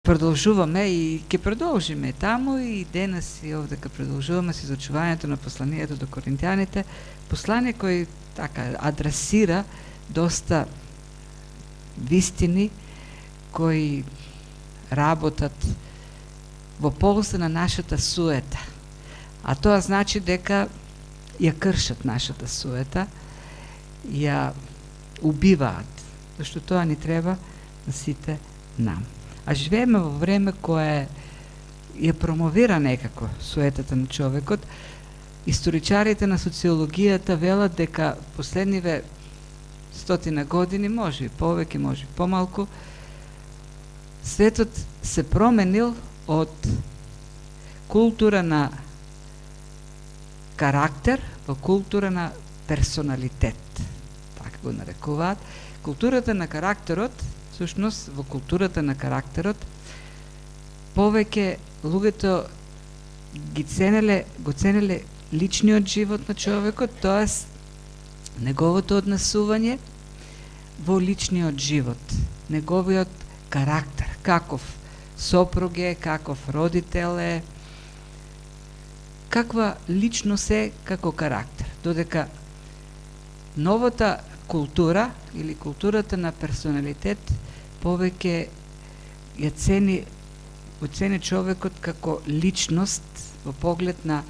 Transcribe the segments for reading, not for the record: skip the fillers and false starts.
Продолжуваме и ќе продолжиме таму и денес и овдека продолжуваме со изучувањето на посланието до Коринтијаните, послание кој така адресира доста вистини кои работат во полза на нашата суета. А тоа значи дека ја кршат нашата суета, ја убиваат, зашто тоа ни треба на сите нам. А живееме во време кое ја промовира некако суетата на човекот. Историчарите на социологијата велат дека последниве 100 години, може и повеќе, може и помалку, светот се променил од култура на карактер во култура на персоналитет. Така го нарекуваат. Културата на карактерот, всушност во културата на карактерот, повеќе луѓето го ценеле личниот живот на човекот, тоест неговото однесување во личниот живот, неговиот карактер, каков сопруг е, каков родител е, каква личност е како карактер. Додека новата култура или културата на персоналитет повеќе ја цени човекот како личност во поглед на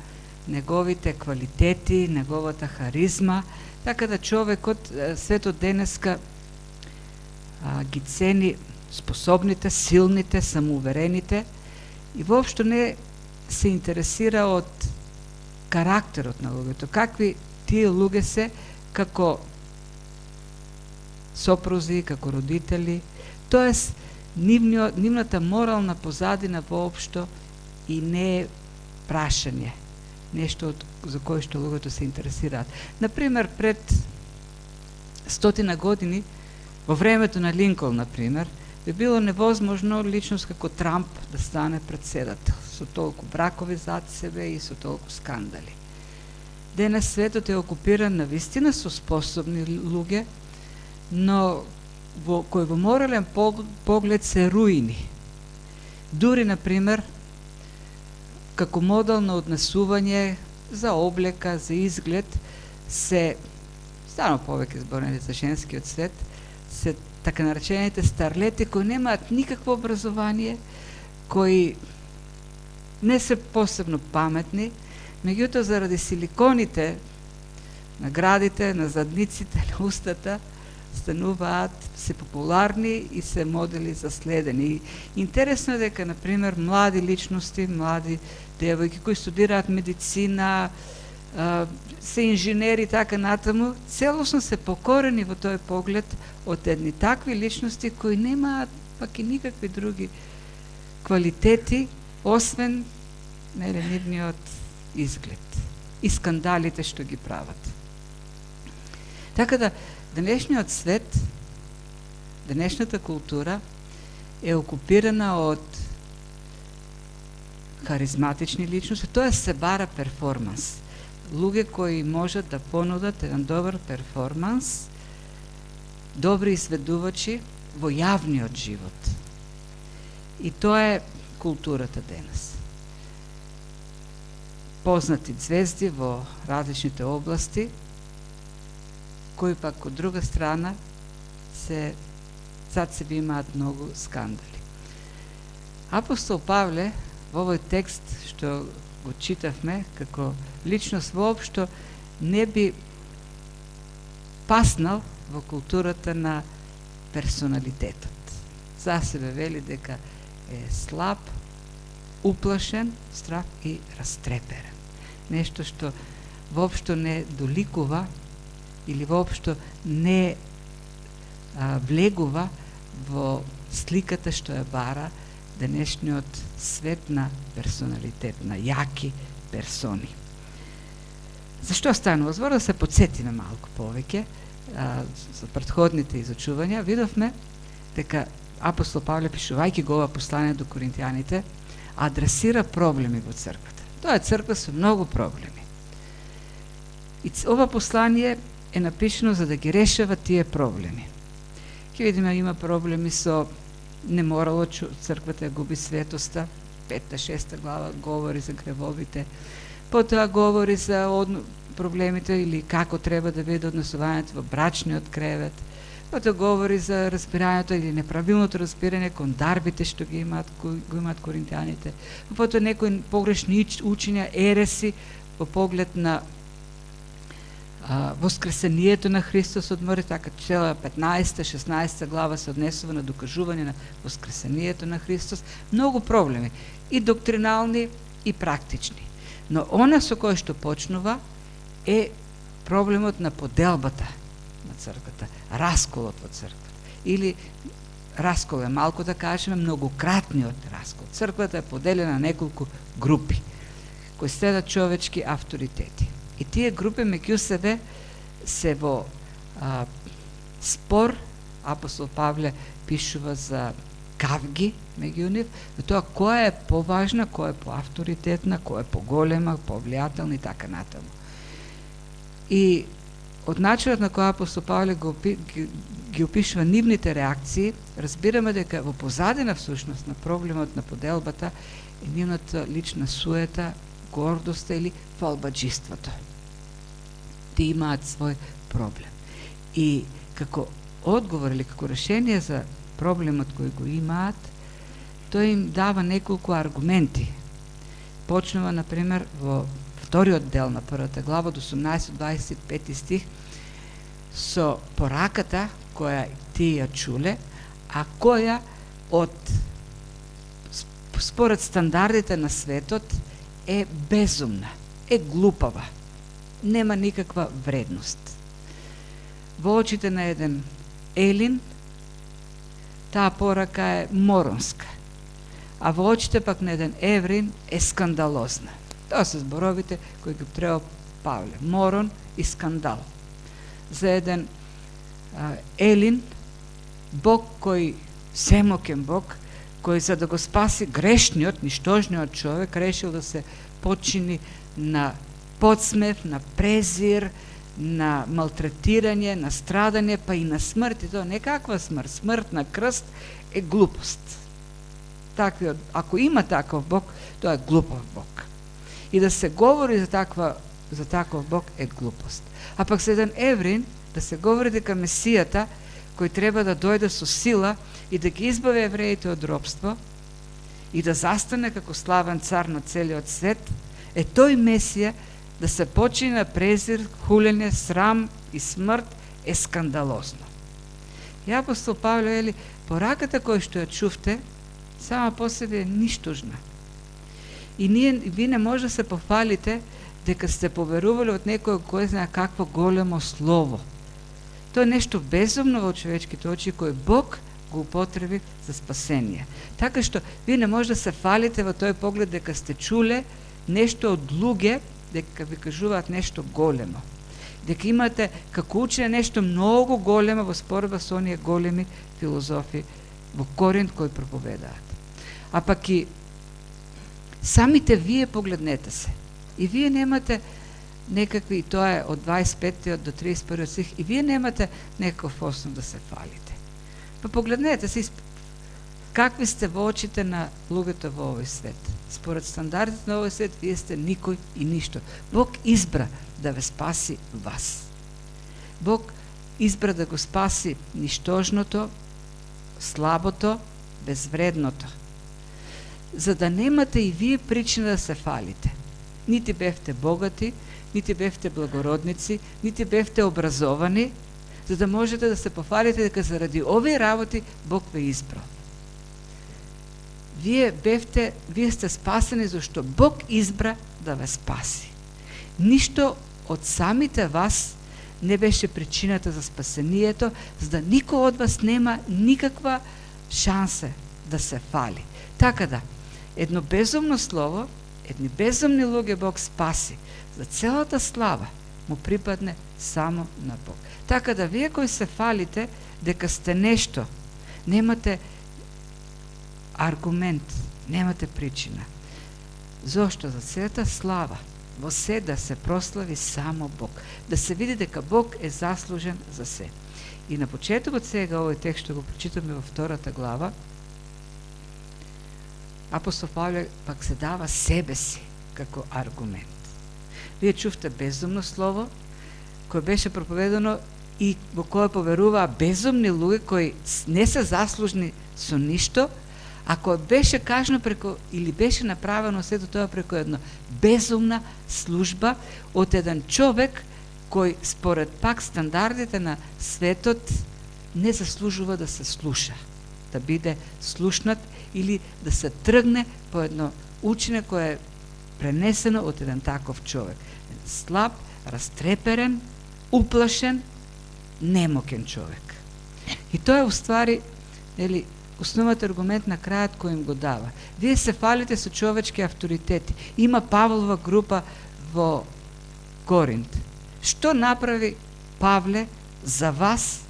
неговите квалитети, неговата харизма, така да човекот, светот денеска ги цени способните, силните, самоуверените и воопшто не се интересира од карактерот на луѓето, какви тие луѓе се како сопрузи, како родители, тоест нивната морална позадина воопшто и не е прашање, нешто за кое што луѓето се интересираат. Например, пред 100 години, во времето на Линколн, например, би било невозможно личност како Трамп да стане председател, со толку бракови зад себе и со толку скандали. Денес светот е окупиран навистина со способни луѓе, но кој во морален поглед се руини. Дури, например, како модел на однесување за облека, за изглед, се стано повеќе зборени за женскиот свет, се така наречените старлети кои немаат никакво образование, кои не се посебно паметни, меѓутоа заради силиконите на градите, на задниците, на устата, стануваат се популарни и се модели за следени. Интересно е дека, например, млади личности, млади девојки кои студираат медицина, се инженери и така натаму, целосно се покорени во тој поглед од едни такви личности кои немаат пак и никакви други квалитети, освен нивниот изглед и скандалите што ги прават. Така да, денешниот свет, денешната култура е окупирана од харизматични личности, тоа се бара перформанс. Луѓе кои можат да понудат еден добар перформанс, добри изведувачи во јавниот живот. И тоа е културата денес. Познати звезди во различните области, кои пак од друга страна зад себе имаат многу скандали. Апостол Павле во овој текст што го читавме како личност воопшто не би паснал во културата на персоналитетот. За себе вели дека е слаб, уплашен, страх и растреперен. Нешто што воопшто не доликува или воопшто не влегува во сликата што ја бара денешниот свет на персоналитет, на јаки персони. Зашто станува збор? Да се подсетиме малку повеќе за претходните изучувања. Видовме дека апостол Павле, пишувајќи го ова послание до Коринтијаните, адресира проблеми во црквата. Тоа е црква со многу проблеми. И ова послание е напишано за да ги решава тие проблеми. Ќе видиме, има проблеми со не морало црквата да губи светоста. 5-6 глава говори за гревовите. Потоа говори за проблемите или како треба да биде однесувањето во брачниот кревет. Потоа говори за разбирањето или неправилното разбирање кон дарбите што го имаат коринтијаните. Потоа некои погрешни учења, ереси во поглед на воскресението на Христос од мртвите, така цела 15-16 глава се однесува на докажување на воскресението на Христос. Многу проблеми, и доктринални, и практични. Но она со кој што почнува е проблемот на поделбата на црквата, расколот во црквата. Или раскол е малку да кажеме, многократниот раскол. Црквата е поделена на неколку групи кои следат човечки авторитети. И тие групи меѓу себе се во спор. Апостол Павле пишува за кавги меѓу нив, за тоа која е поважна, која е поавторитетна, која е поголема, повлијателна и така натаму. И од начинот на која апостол Павле ги опишува нивните реакции, разбираме дека во позадина всушност на проблемот на поделбата е нивната лична суета, гордоста или фалбаџиството. Те имаат свој проблем. И како одговор или како решение за проблемот кој го имаат, тој им дава неколку аргументи. Почнува, например, во вториот дел на првата глава, од 18-25 стих, со пораката која тие ја чуле, а која според стандардите на светот е безумна, е глупава, нема никаква вредност. Во очите на еден Елин, таа порака е моронска, а во очите пак на еден Еврин е скандалозна. Тоа се зборовите кои ги употреба Павле. Морон и скандал. За еден Елин, Бог кој, семокен Бог, кој за да го спаси грешниот, ништожниот човек, решил да се почини на подсмев, на презир, на малтретирање, на страдање, па и на смрт. И тоа не каква смрт, смрт на крст е глупост. Таквиот, ако има таков Бог, тоа е глупав Бог. И да се говори за таков Бог е глупост. А пак за еден Еврин, да се говори дека Месијата, кој треба да дојде со сила и да ги избави евреите од робство и да застане како славен цар на целиот свет, е тој Месија да се почини на презир, хулење, срам и смрт е скандалозно. И апостол Павле вели, пораката која што ја чувте, сама по себе е ништожна. И ви не може да се пофалите дека сте поверували од некој кој знае какво големо слово. Тоа е нешто безумно во човечките очи кој Бог го употреби за спасение. Така што ви не може да се фалите во тој поглед дека сте чуле нешто од луѓе, дека ви кажуваат нешто големо. Дека имате како учење нешто многу големо во споредба со оние големи филозофи во Коринт кои проповедаат. А пак и самите вие погледнете се. И вие немате некакви, и тоа е од 25 до 31 стих, и вие немате некаков основ да се фалите. Па погледнете се какви сте во очите на луѓето во овој свет. Според стандардите на овој свет, вие сте никој и ништо. Бог избра да ве спаси вас. Бог избра да го спаси ништожното, слабото, безвредното. За да немате и вие причина да се фалите. Нити бевте богати, нити бевте благородници, нити бевте образовани, за да можете да се пофалите дека заради овие работи Бог ве избрал. Вие сте спасени зашто Бог избра да ве спаси. Ништо од самите вас не беше причината за спасението, за да никој од вас нема никаква шанса да се фали. Така да, едно безумно слово, едни безумни луѓе Бог спаси. За целата слава му припадне само на Бог. Така да, вие кои се фалите дека сте нешто, немате аргумент, немате причина. Зошто? За целата слава во се да се прослави само Бог. Да се види дека Бог е заслужен за се. И на почетокот сега овој текст што го прочитаме во втората глава, Апостол Павле пак се дава себе си како аргумент. Вие чувте безумно слово, кое беше проповедано и во кое поверуваа безумни луѓе кои не се заслужни со ништо, ако беше кажано преку, или беше направено сето тоа преку една безумна служба од еден човек кој според пак стандардите на светот не заслужува да се слуша, да биде слушнат или да се тргне по едно учење кое е пренесено од еден таков човек. Слаб, растреперен, уплашен, немокен човек. И тоа е уствари, нели, основниот аргумент на крајот кој им го дава. Вие се фалите со човечки авторитети. Има Павлова група во Коринт. Што направи Павле за вас,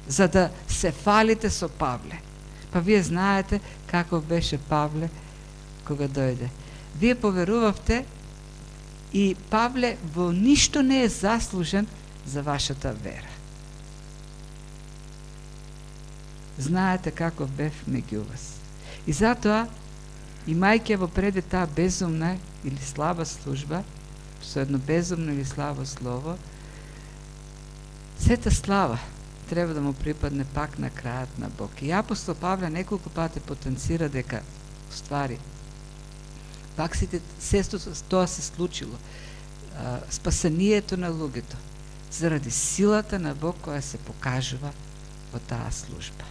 за да се фалите со Павле? Па вие знаете каков беше Павле кога дојде. Вие поверувавте и Павле во ништо не е заслужен за вашата вера. Знаете каков бев меѓу вас. И затоа, имајќи во преди таа безумна или слаба служба, со едно безумно или слабо слово, сета слава треба да му припадне пак на крајот на Бог. И апостол Павле неколку пати потенцира дека, ствари, пак сето тоа се случило. Спасението на луѓето заради силата на Бог која се покажува во таа служба.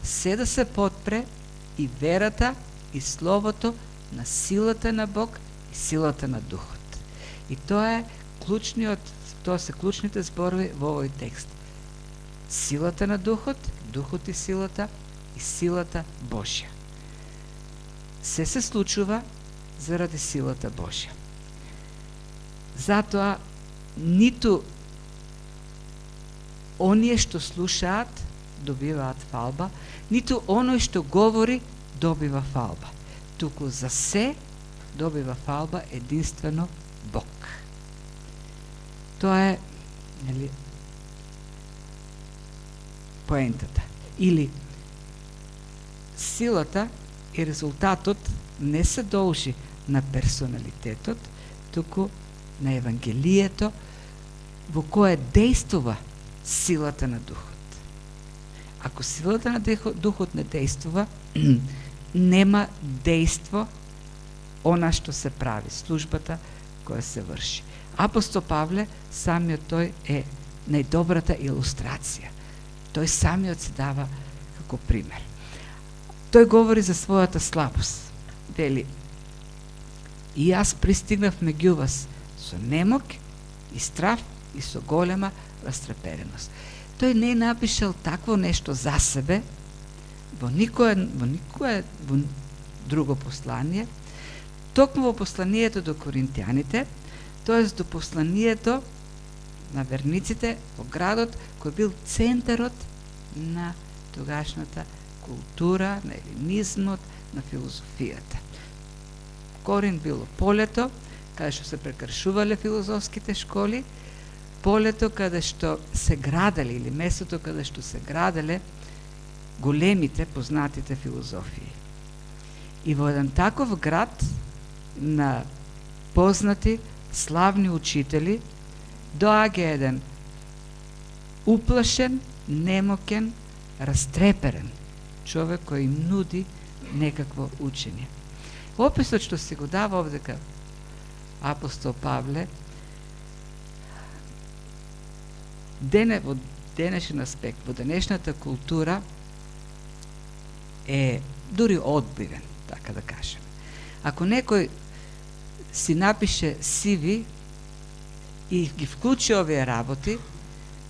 Се да се подпре и верата и словото на силата на Бог и силата на Духот. И тоа е клучниот, тоа се клучните зборови во овој текст. Силата на Духот, Духот и силата Божја. Се случува заради силата Божја. Затоа ниту оние што слушаат добиваат фалба, ниту оној што говори добива фалба. Туку за се добива фалба единствено Бог. Тоа е, нели, поентата. Или силата и резултатот не се должи на персоналитетот, туку на Евангелието во кое действува силата на Духот. Ако силата на Духот не действува, нема действо она што се прави, службата која се врши. Апостол Павле, самиот тој е најдобрата илустрација. Тој самиот се дава како пример. Тој говори за својата слабост. Вели, и јас пристигнав меѓу вас со немок и страв и со голема растрепереност. Тој не напишал такво нешто за себе во никое друго послание, токму во посланието до коринтијаните, тоест до посланието на верниците во градот кој бил центарот на тогашната култура, на елинизмот, на филозофијата. Корин било полето, каде што се прекршувале филозофските школи, полето каде што се граделе, или местото каде што се граделе големите, познатите филозофии. И во еден таков град на познати, славни учители, доаѓа еден уплашен, немокен, растреперен човек кој им нуди некакво учење. Описот што се го дава овдека апостол Павле, во денешен аспект, во денешната култура е дури одбивен, така да кажем. Ако некој си напише CV и ги вклучи овие работи,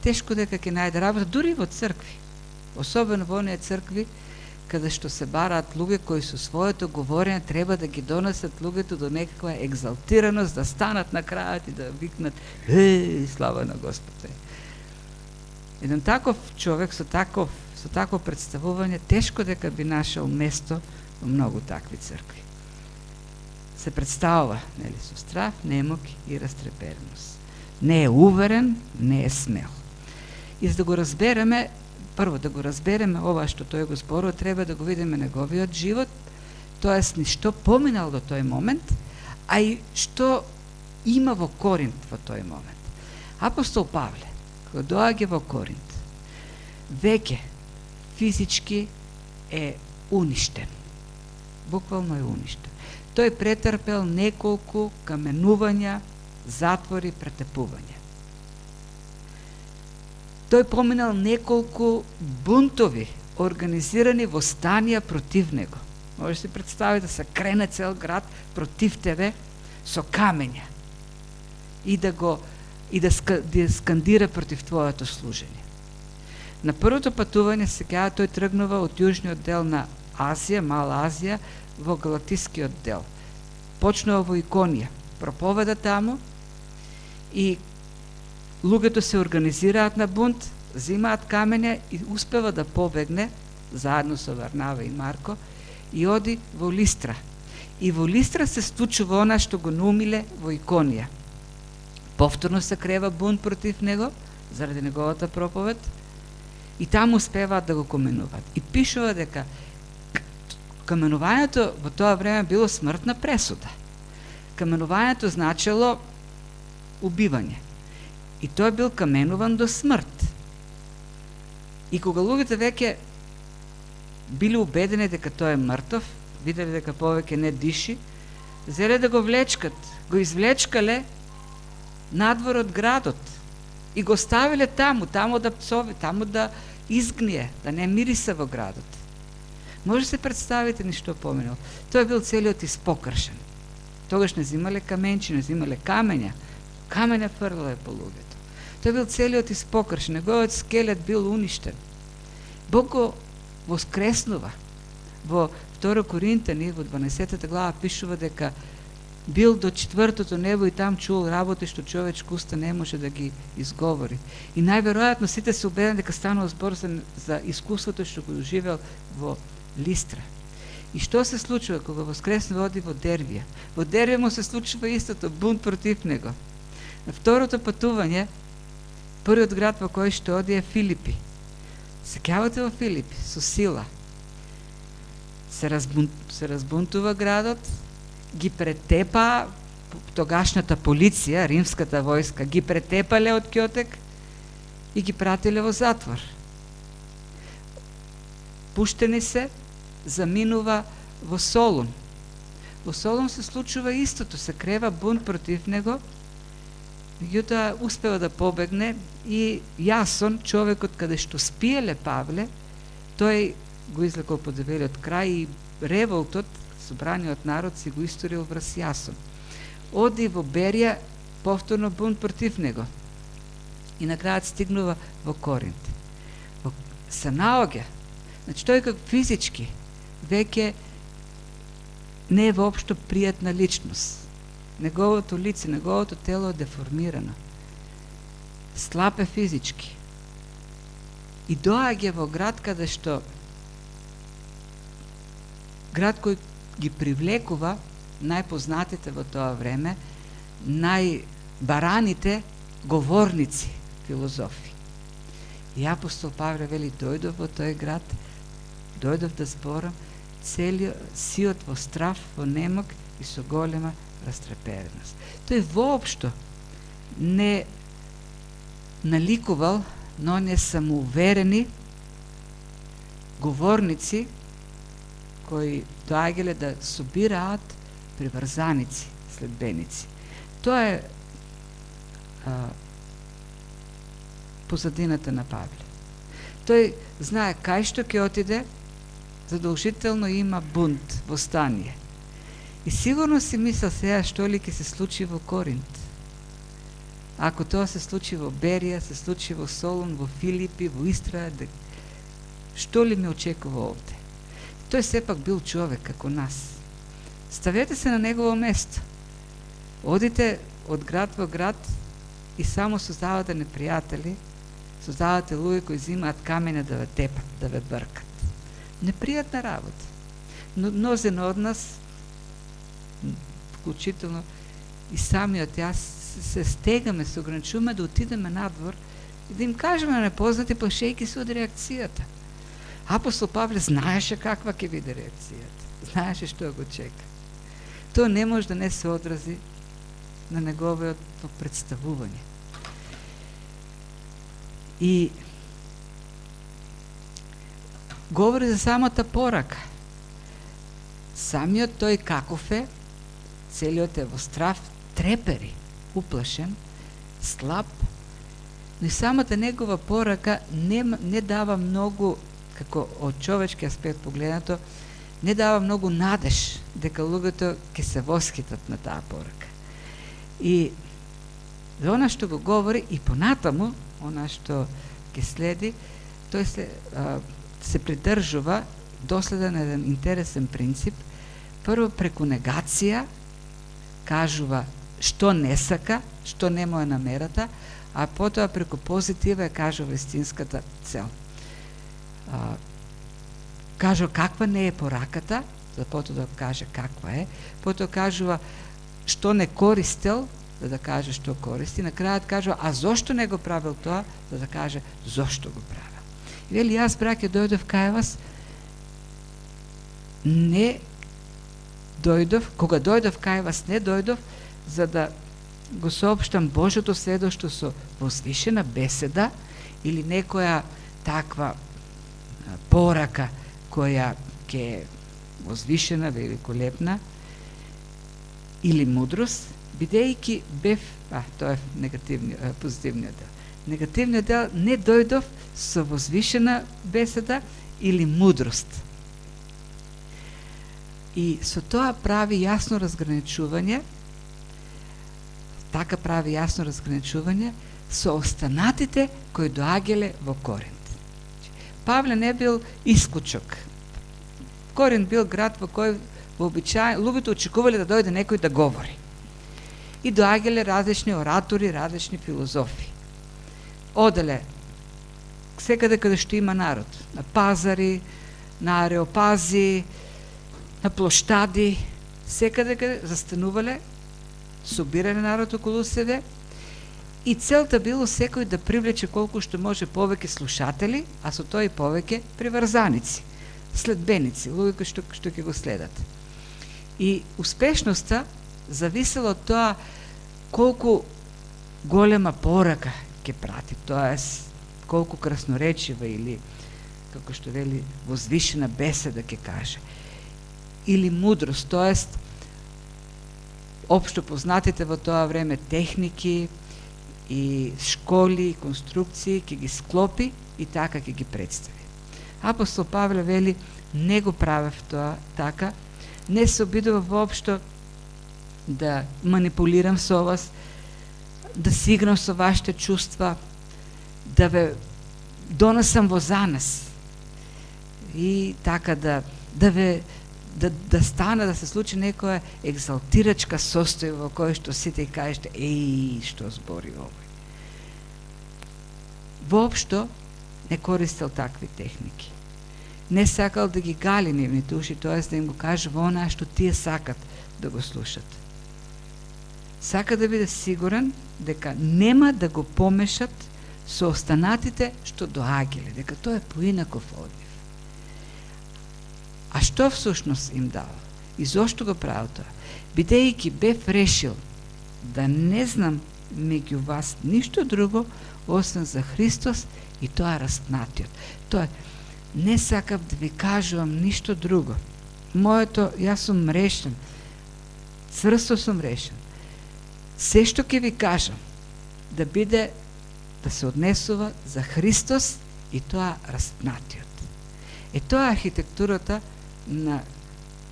тешко дека ќе најде работа, дури во цркви. Особено во оние цркви каде што се бараат луѓе кои со своето говорење треба да ги донесат луѓето до некаква екзалтираност, да станат на крајот и да викнат слава на Господ. Еден таков човек со такво представување тешко дека би нашел место во многу такви цркви. Се представува, нели, со страв, немок и растрепереност. Не е уверен, не е смел. И за да го разбереме, прво да го разбереме ова што тој го зборува, треба да го видиме неговиот живот. тоест ни што поминал до тој момент, а и што има во Коринт во тој момент. Апостол Павле, кога доаѓа во Коринт, веќе физички е уништен. Буквално е уништен. Тој претрпел неколку каменувања, затвори, претепувања. Тој поминал неколку бунтови, организирани восстанија против него. Може си представи да се крене цел град против тебе со камења и да скандира против твоето служење. На првото патување сега тој тргнува од јужниот дел на Азија, Мала Азија, во Галатискиот дел. Почнува во Иконија, проповеда таму и луѓето се организираат на бунт, зимаат камења и успева да побегне заедно со Варнава и Марко и оди во Листра. И во Листра се случува она што го наумиле во Иконија. Повторно се крева бунт против него заради неговата проповед и таму успеваат да го каменуваат. И пишува дека каменувањето во тоа време било смртна пресуда. Каменувањето значело убивање. И тој бил каменуван до смрт. И кога луѓето веќе били убедени дека тој е мртов, виделе дека повеќе не диши, зеле да го влечкат, го извлечкале надвор од градот и го ставиле таму да пцови, таму да изгние, да не мириса во градот. Може се представите ни што поминал. Тој бил целиот испокршен. Тогаш не взимале каменчи, не взимале камења фрлале по луѓето. Тој бил целиот испокршен, неговиот скелет бил уништен. Бог го воскреснува. Во 2 Коринтени, во 12 глава, пишува дека бил до 4-то небо и там чул работи што човечко уста не може да ги изговори. И најверојатно сите се убедени дека станува збор за искуството што го доживел во Листра. И што се случува кога воскреснува, оди во Дервија? Во Дервија му се случува истото, бунт против него. На второто патување, првиот град во кој што оди е Филипи. Сеќавате во Филипи со сила. Се разбунтува градот, ги претепа тогашната полиција, римската војска, ги претепале од Кјотек и ги пратиле во затвор. Пуштени се, заминува во Солун. Во Солун се случува истото, се крева бунт против него, меѓутоа успева да побегне и Јасон, човекот каде што спиеле Павле, тој го излекол по дебелиот крај и револтот, собраниот народ си го историл врз Јасон. Оди во Берија, повторно бунт против него и на крајот стигнува во Коринт. Се наоѓа, значи тој како физички веќе не е воопшто пријатна личност. Неговото лице, неговото тело е деформирано. Слаб е физички. И доаѓа во град каде што град кој ги привлекува најпознатите во тоа време, најбараните говорници, филозофи. И апостол Павле вели, дојдов во тој град, дојдов да зборам, сиот во страв, во немок и со голема растрепереност. Тој воопшто не наликувал, но не самоуверени говорници кои доаѓале да собираат приврзаници, следбеници. Тоа е позадината на Павле. Тој знае кај што ќе отиде, задолжително има бунт, восстание. И сигурно си мисля сега што ли ќе се случи во Коринт. Ако тоа се случи во Берија, се случи во Солун, во Филипи, во Истра, што ли ме очекува овде? Тој сепак бил човек како нас. Ставете се на негово место. Одите од град во град и само создавате непријатели, создавате луѓе кои зимаат камења да ве тепат, да ве бркат. Непријатна работа. Но мнозина од нас, вклучително и самиот јас, се стегаме, се ограничуваме да отидеме надвор и да им кажеме на непознати, плашејќи се од реакцијата. Апостол Павле знаеше каква ќе биде реакцијата. знаеше што го чека. Тоа не може да не се одрази на неговото представување. И говори за самата порака. Самиот тој каков е, целиот е во страв, трепери, уплашен, слаб, но и самата негова порака не дава многу, како од човечки аспект погледнато, не дава многу надеж дека луѓето ќе се восхитат на таа порака. И за она што го говори и понатаму, она што ќе следи, тој се придржува доследен еден интересен принцип. Прво преку негација кажува што не сака, што не му е намерата, а потоа преку позитива кажува истинската цел. Кажува каква не е пораката, за потоа да каже каква е, потоа кажува што не користел, за да каже што користи, на крајот кажува а зошто не го правил тоа, за да каже зошто го правил. И вели, јас, браке, дојдов кај вас, не дојдов, кога дојдов кај вас, не дојдов за да го соопштам Божјото следошто со возвишена беседа или некоја таква порака која ќе е возвишена, великолепна, или мудрост, бидејќи бев, тоа е позитивниот дел. Негативниот дел, не дојдов со возвишена беседа или мудрост. И со тоа прави јасно разграничување, така прави јасно разграничување со останатите кои доаѓале во Коринт. Павле не бил исклучок. Коринт бил град во кој вообичаено луѓето очекувале да дојде некој да говори. И доаѓале различни оратори, различни филозофи. Оделе секаде каде што има народ, на пазари, на ареопази, на плоштади, секаде каде застанувале, собирале народ околу себе и целта било секој да привлече колку што може повеќе слушатели, а со тоа и повеќе приврзаници, следбеници, луѓе што ќе го следат. И успешноста зависела од тоа колку голема порака ќе прати, тоа е колку красноречива или, како што вели, возвишена беседа ќе каже. Или мудрост, тоа е општо познатите во тоа време техники и школи и конструкции ќе ги склопи и така ќе ги представи. Апостол Павле вели, не го правев тоа така, не се обидува воопшто да манипулирам со вас, да си играм со вашите чувства, да ве донесам во занес и така да стане, да се случи некоја екзалтирачка состојба во која што сите кажете, што збори овој. Воопшто не користел такви техники. Не сакал да ги гали нивните уши, тоа да им го кажува онаа што тие сакат да го слушат. Сака да биде сигурен дека нема да го помешат со останатите што доаѓале, дека тоа е поинаков од нив. А што всушност им дава? И зошто го правил тоа? Бидејќи бев решил да не знам меѓу вас ништо друго, освен за Христос и тоа распнатиот. Тоа не сакав да ви кажувам ништо друго. Јас сум решен, цврсто сум решен. Се што ќе ви кажам, да биде, да се однесува за Христос и тоа распнатиот. Тоа е архитектурата на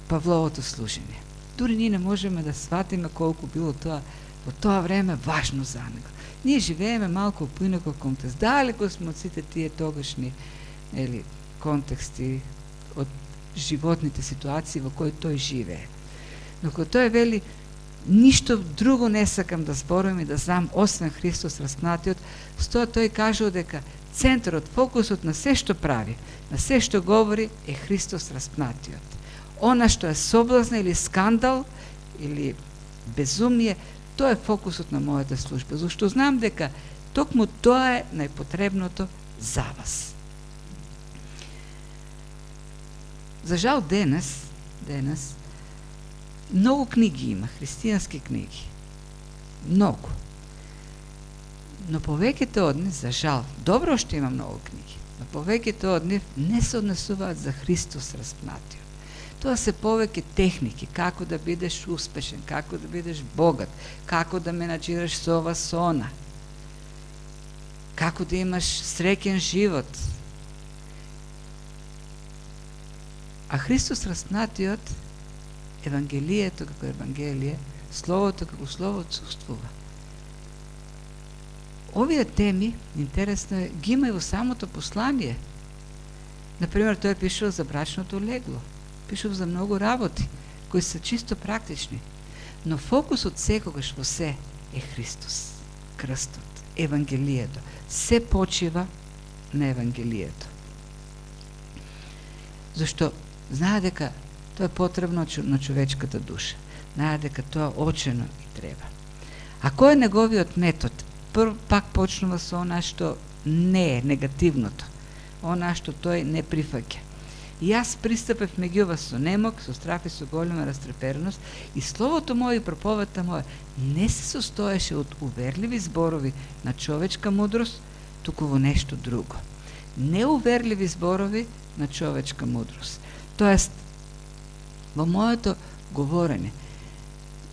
Павловото служење. Дури ние не можеме да сватиме колку било тоа во тоа време важно за него. Ние живееме малку поинаков контекст. Далеко сме од сите тие тогашни контексти, од животните ситуации во кои тој живее. Но кога тој вели, ништо друго не сакам да зборувам и да знам, освен Христос распнатиот, с тоа тој кажува дека центарот, фокусот на се што прави, на се што говори е Христос распнатиот. Она што е соблазна или скандал или безумие, тоа е фокусот на мојата служба, зашто знам дека токму тоа е најпотребното за вас. За жал денес денес. Многу книги има, христијански книги. Многу. Но повеќето од нив, за жал, добро што има многу книги, но повеќето од нив не се однесуваат за Христос распнатиот. Тоа се повеќе техники, како да бидеш успешен, како да бидеш богат, како да менаџираш со ова, со она, како да имаш среќен живот. А Христос распнатиот, Евангелието како Евангелие, Словото како Слово отсуствува. Овие теми, интересно е, ги има и во самото послание. Например, тој пишува за брачното легло, пишува за многу работи, кои се чисто практични. Но фокусот секогаш во се е Христос, крстот, Евангелието. Се почива на Евангелието. Зашто знае дека тоа е потребно на човечката душа. Знае дека тоа очено и треба. А кој е неговиот метод? Прв пак почнува со она што не е негативното, она што тој не прифаќа. И јас пристапев меѓу вас со немок, со страх и со голема растрепереност, и словото мое и проповедта моја не се состоеше од уверливи зборови на човечка мудрост, туку во нешто друго. Неуверливи зборови на човечка мудрост. Тоест, во моето говорење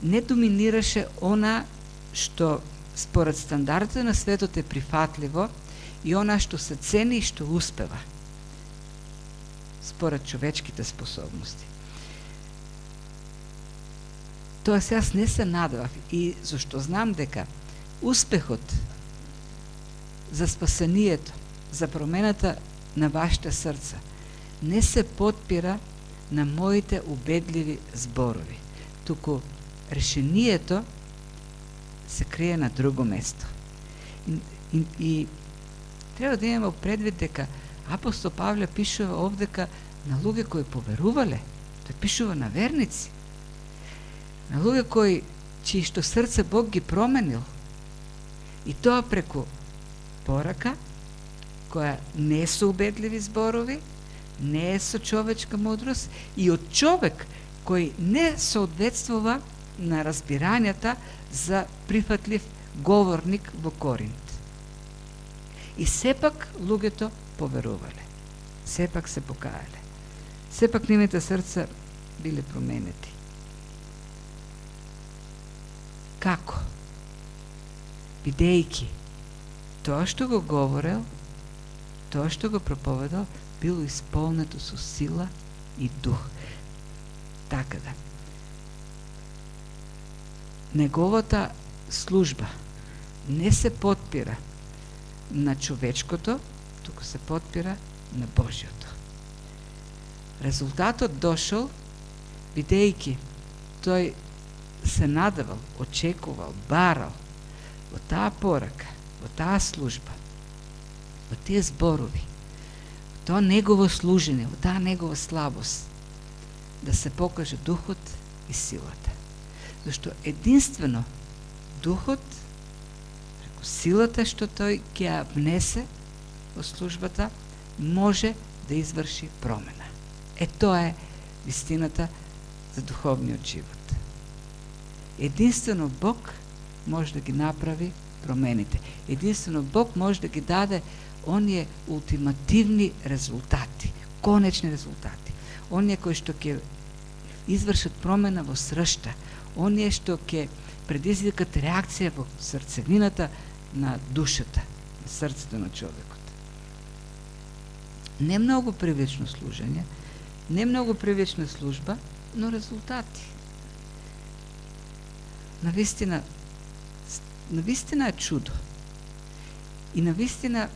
не доминираше она што според стандардите на светот е прифатливо и она што се цени и што успева според човечките способности. Тоест, јас не се надавав и зашто знам дека успехот за спасението, за промената на вашите срца не се подпира на моите убедливи зборови, туку решението се крие на друго место. И треба да имаме предвид дека апостол Павле пишува овдека на луѓе кои поверувале. Тој пишува на верници. На луѓе кои чијшто срце Бог ги променил. И тоа преку порака, која не е со убедливи зборови, не е со човечка мудрост и од човек кој не соодветствува на разбирањата за прифатлив говорник во Коринт. И сепак луѓето поверувале. Сепак се покаяле. Сепак нивните срца биле променети. Како? Бидејќи тоа што го говорел, тоа што го проповедал, било исполнето со сила и дух. Така да. Неговата служба не се подпира на човечкото, туку се подпира на Божјото. Резултатот дошол, бидејќи тој се надавал, очекувал, барал во таа порака, во таа служба, во тие зборови, во тоа негово служење, во таа негова слабост, да се покаже духот и силата. Зашто единствено духот, преку силата што тој ќе ја внесе во службата, може да изврши промена. Тоа е вистината за духовниот живот. Единствено Бог може да ги направи промените. Единствено Бог може да ги даде оние ултимативни резултати, конечни резултати. Оние кои што ќе извршат промена во сршта, оние што ќе предизвикат реакција во срцевината на душата, на срцето на човекот. Не многу привлечно служење, не многу привлечна служба, но резултати. Навистина е чудо. И навистина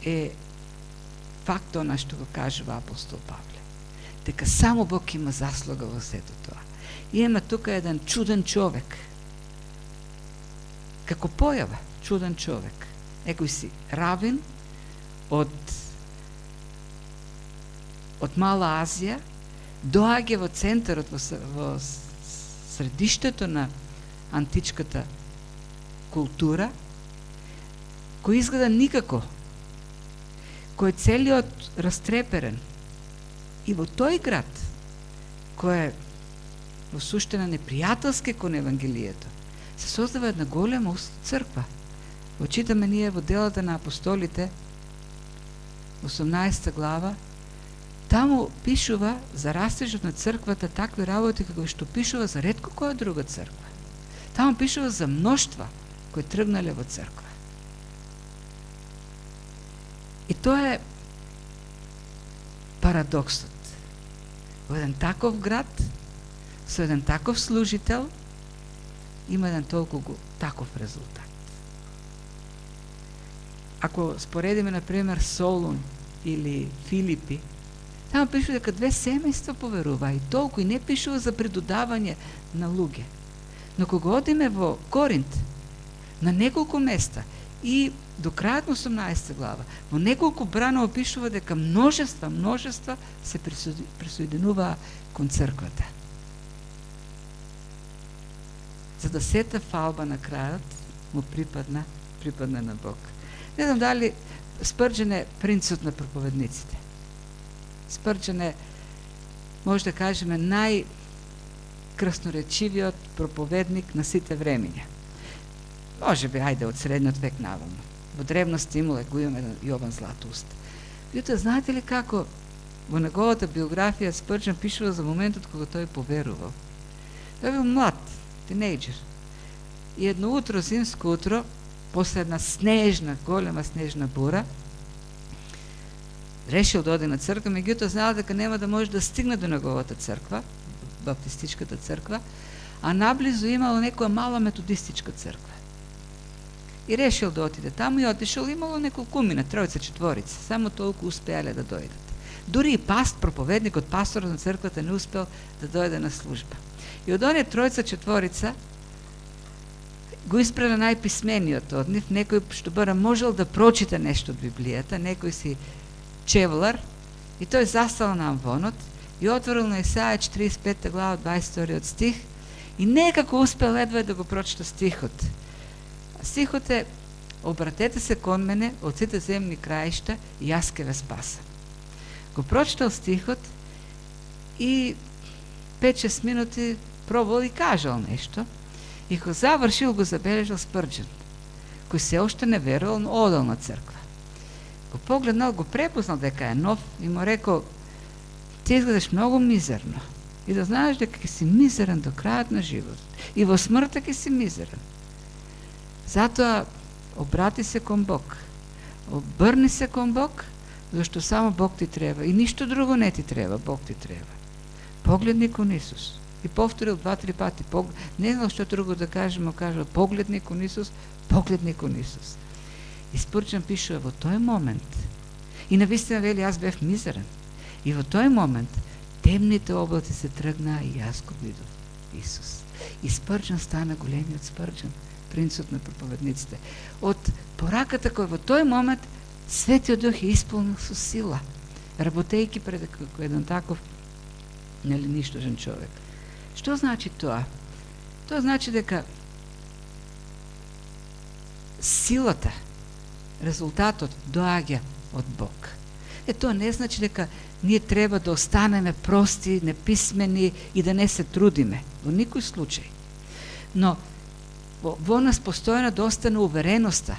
е факт она што го кажува апостол Павле. Дека само Бог има заслуга во сето тоа. И има тука еден чуден човек. Како појава, чуден човек. Некој си равин од Мала Азија, доаѓа во центарот, во средиштето на античката култура, кој изгледа никако, кој е целиот растреперен. И во тој град, кој е во суштина непријателски кон Евангелието, се создава една голема црква. Го читаме ние во Делата на апостолите, 18 глава, таму пишува за растежот на црквата такви работи како што пишува за ретко која друга црква. Таму пишува за мноштва кои тргнале во црква. И тоа е парадоксот. Во еден таков град, со еден таков служител, има еден толку таков резултат. Ако споредиме, например, Солун или Филипи, таму пишува дека две семејства поверува и толку, и не пишува за придодавање на луѓе. Но кога одиме во Коринт, на неколку места, и до крајот на 18 глава, во неколку брана опишува дека множества се присоединуваа кон црквата. За да сета фалба на крајот му припадна на Бог. Не знам дали Спрџен е принцот на проповедниците. Спрџен е, може да кажеме, најкрасноречивиот проповедник на сите времиња. Може би, ајде, од средниот век наваму. Во древност имало го имаме Јован Златоуст. Меѓутоа, знаете ли како во неговата биографија Спрџен пишува за моментот кога тој поверувал? Тој бил млад, тинејџер. И едно утро, зимско утро, после една голема снежна бура, решил да оде на црква, меѓутоа знал дека нема да може да стигне до неговата црква, баптистичката црква, а наблизу имало некоја мала методистичка црква. И решил да отиде таму и отишел, имало неколкумина, тројца, четворица, само толку успеале да дојдат. Дури и проповедникот, пасторот на црквата не успел да дојде на служба. И од оние тројца, четворица го испреле најписмениот од нив, некој што бара можел да прочита нешто од Библијата, некој си чевлар, и тој застал на амвонот и отворил на Исаја 45 глава 22 стих и некако успел едва да го прочита стихот. Стихот е: обратете се кон мене од сите земни краишта и јас ќе ве спасам. Го прочитал стихот и 5-6 минути пробал и кажал нешто, и кога завршил го забележал Спрџен, кој се уште не верувал, но одел на црква. Го погледнал, го препознал дека е нов и му рекол: ти изгледаш многу мизерно и да знаеш дека ќе си мизерен до крајот на живот и во смртта ќе си мизерен. Затоа обрати се кон Бог, обрни се кон Бог, зашто само Бог ти треба и ништо друго не ти треба, Бог ти треба. Погледни кон Исус. И повторил 2-3 пати. Не знал што друго да каже, му кажал: погледни кон Исус, погледни кон Исус. И Спрџен пишува во тој момент, и навистина вели, јас бев мизерен, и во тој момент темните облаци се тргнаа и јас го видов Исус. И Спрџен стана големиот Спрџен, принцот на проповедниците. Од пораката кој во тој момент Светиот Дух е исполнил со сила, работејќи пред еден таков ништожен човек. Што значи тоа? Тоа значи дека силата, резултатот доаѓа од Бог. Тоа не значи дека ние треба да останеме прости, неписмени и да не се трудиме. Во никој случај. Но во нас постојано да остане увереноста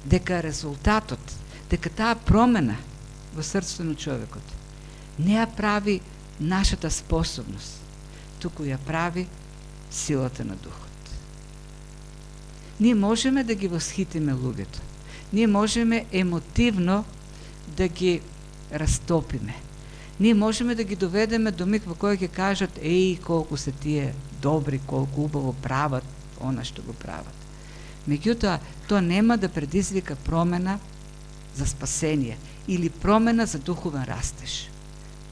дека резултатот, дека таа промена во срцето на човекот не ја прави нашата способност, туку ја прави силата на Духот. Ние можеме да ги восхитиме луѓето. Ние можеме емотивно да ги растопиме. Ние можеме да ги доведеме до миг во кој ќе кажат: еј, колку се тие добри, колку убаво прават она што го прават. Меѓутоа, тоа нема да предизвика промена за спасение или промена за духовен растеж.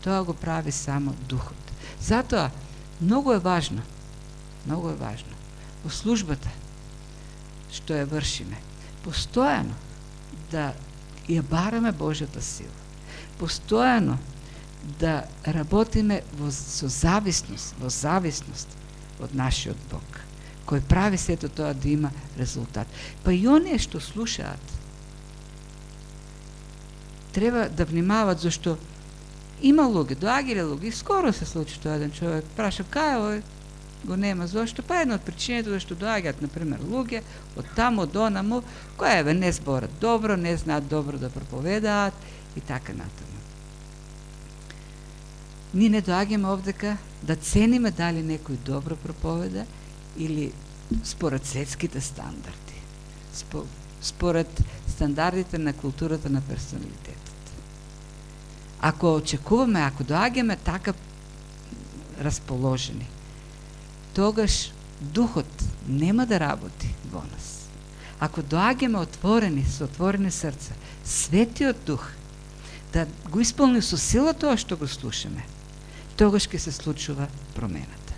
Тоа го прави само Духот. Затоа многу е важно во службата што ја вршиме, постојано да ја бараме Божјата сила, постојано да работиме со зависност од нашиот Бог, кој прави сето тоа да има резултат. Па и оние што слушаат треба да внимават, зашто Има луѓе, доаѓале луѓе, скоро се случи тоа еден човек, праша, кај овој го нема, зошто? Па една од причините зашто доаѓаат, например, луѓе од таму, од онаму, кои не зборат добро, не знаат добро да проповедаат и така натаму. Ние не доаѓаме овдека да цениме дали некој добро проповеда или според светските стандарди, според стандардите на културата на персоналитетот. Ако очекуваме, ако доаѓаме така расположени, тогаш духот нема да работи во нас. Ако доаѓаме отворени, со отворени срца, Светиот Дух да го исполни со сила тоа што го слушаме, тогаш ќе се случува промената.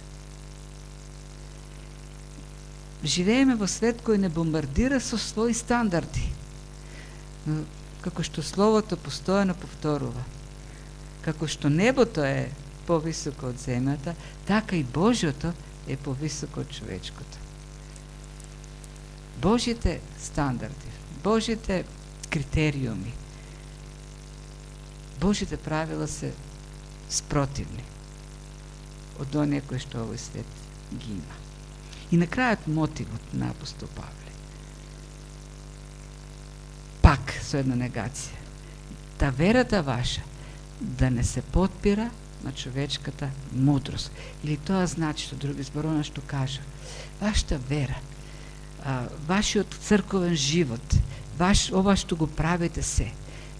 Живееме во свет кој не бомбардира со своји стандарди, како што Словото постојано повторува. Како што небото е повисоко од земјата, така и Божјото е повисоко од човечкото. Божите стандарди, Божите критериуми, Божите правила се спротивни од оние кои што овој свет ги има. И на крајот мотивот на апостол Павле. Пак со една негација. Да верата ваша да не се подпира на човечката мудрост. Или тоа значи, со други зборови, што кажа, вашата вера, вашиот црковен живот, ова што го правите се,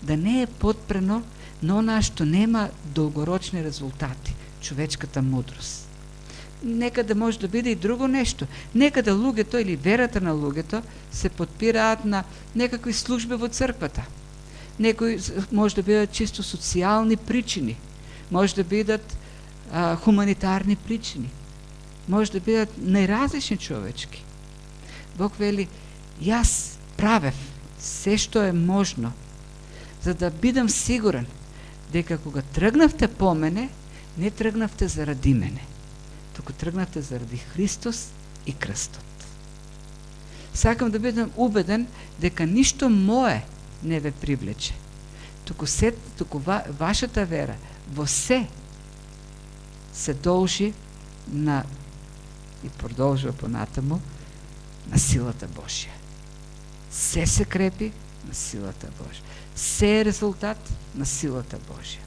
да не е подпрено на онаа што нема долгорочни резултати, човечката мудрост. Некаде може да биде и друго нешто. Некаде луѓето или верата на луѓето се подпираат на некакви служби во црквата. Некои може да бидат чисто социјални причини, може да бидат хуманитарни причини, може да бидат најразлични човечки. Бог вели, јас правев се што е можно, за да бидам сигурен дека кога тргнавте по мене, не тргнавте заради мене, туку тргнавте заради Христос и крстот. Сакам да бидам убеден дека ништо мое не ве привлече, туку вашата вера во се должи на, и продолжува понатаму, на силата Божја. Се крепи на силата Божја. Се е резултат на силата Божја.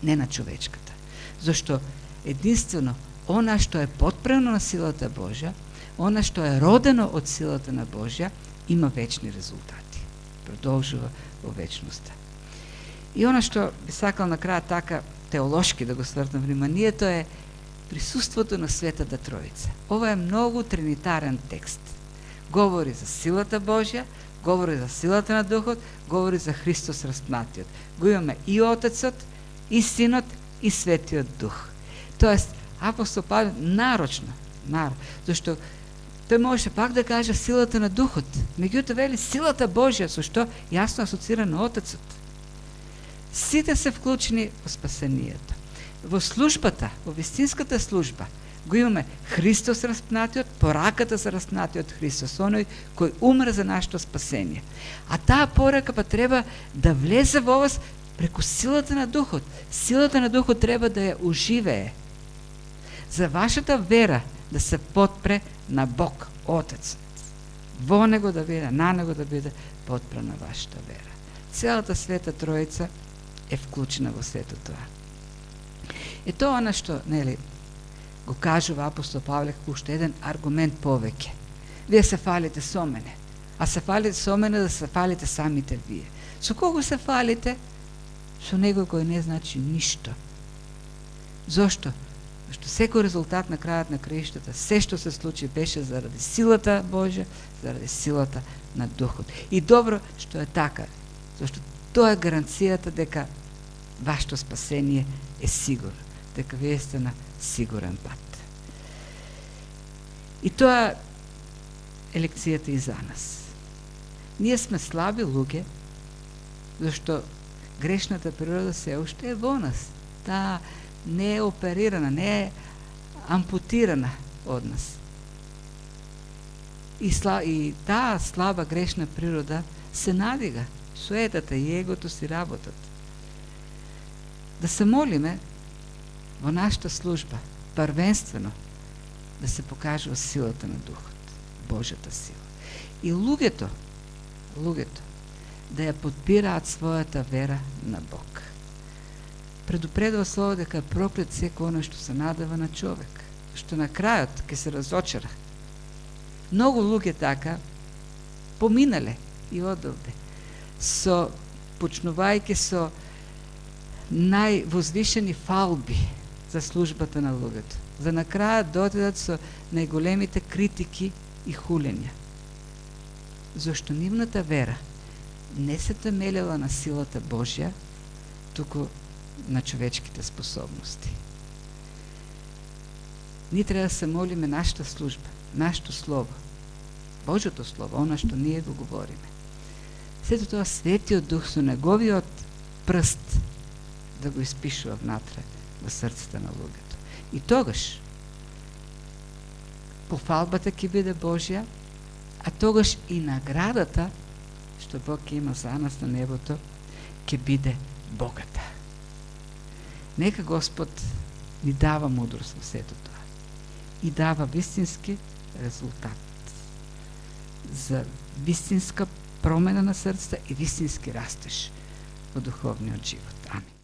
Не на човечката. Зашто единствено она што е подпрено на силата Божја, она што е родено од силата на Божја, има вечни резултати. Продолжува во вечноста. И она што би сакал на крај така теолошки да го свртам вниманието е присуството на Светата Троица. Ова е многу тринитарен текст. Говори за силата Божја, говори за силата на Духот, говори за Христос распнатиот. Го имаме и Отецот, и Синот, и Светиот Дух. Тоест, апостол Павле нарочно, зашто тој можеше пак да каже силата на Духот, меѓутоа вели силата Божја, со што јасно асоцира на Отецот. Сите се вклучени во спасението. Во службата, во вистинската служба, го имаме Христос распнатиот, пораката за распнатиот Христос, оној кој умре за нашето спасение. А таа порака па треба да влезе во вас преку силата на Духот. Силата на Духот треба да ја оживее. За вашата вера да се подпре на Бог, Отецот. Во него да биде, на него да биде подпрена вашата вера. Целата Света Троица е вклучена во сето тоа. И тоа она што, нели, го кажува апостол Павле како уште еден аргумент повеќе. Вие се фалите со мене, а се фалите со мене да се фалите самите вие. Со кого се фалите? Со него кој не значи ништо. Зошто? Зашто секој резултат на крајот на краиштата, се што се случи беше заради силата Божја, заради силата на Духот. И добро што е така, зашто тоа е гаранцијата дека вашето спасение е сигурно, дека вие сте на сигурен пат. И тоа е лекцијата и за нас. Ние сме слаби луѓе, зашто грешната природа се уште е во нас. Таа не е оперирана, не е ампутирана од нас. И таа слаба грешна природа се надига. Суетата и егото си работат. да се молиме во нашата служба, првенствено, да се покажува силата на Духот, Божјата сила. И луѓето, да ја подпираат својата вера на Бог. Предупредува Слово дека проклет секој оној што се надава на човек, што на крајот ќе се разочара. Многу луѓе така поминале и одовде, почнувајќи со највозвишени фалби за службата на луѓето, за на крајот да одидат со најголемите критики и хулења. Зошто нивната вера не се темелела на силата Божја, туку на човечките способности. Ние треба да се молиме нашата служба, нашето Слово, Божјото Слово, оно што ние го говориме. Сето тоа Светиот Дух со неговиот прст да го испишува внатре во срцата на луѓето. И тогаш пофалбата ќе биде Божја, а тогаш и наградата што Бог ќе има за нас на небото ќе биде богата. Нека Господ ни дава мудрост во сето тоа и дава вистински резултат за вистинска промена на срцата и вистински растеж во духовниот живот. Амин.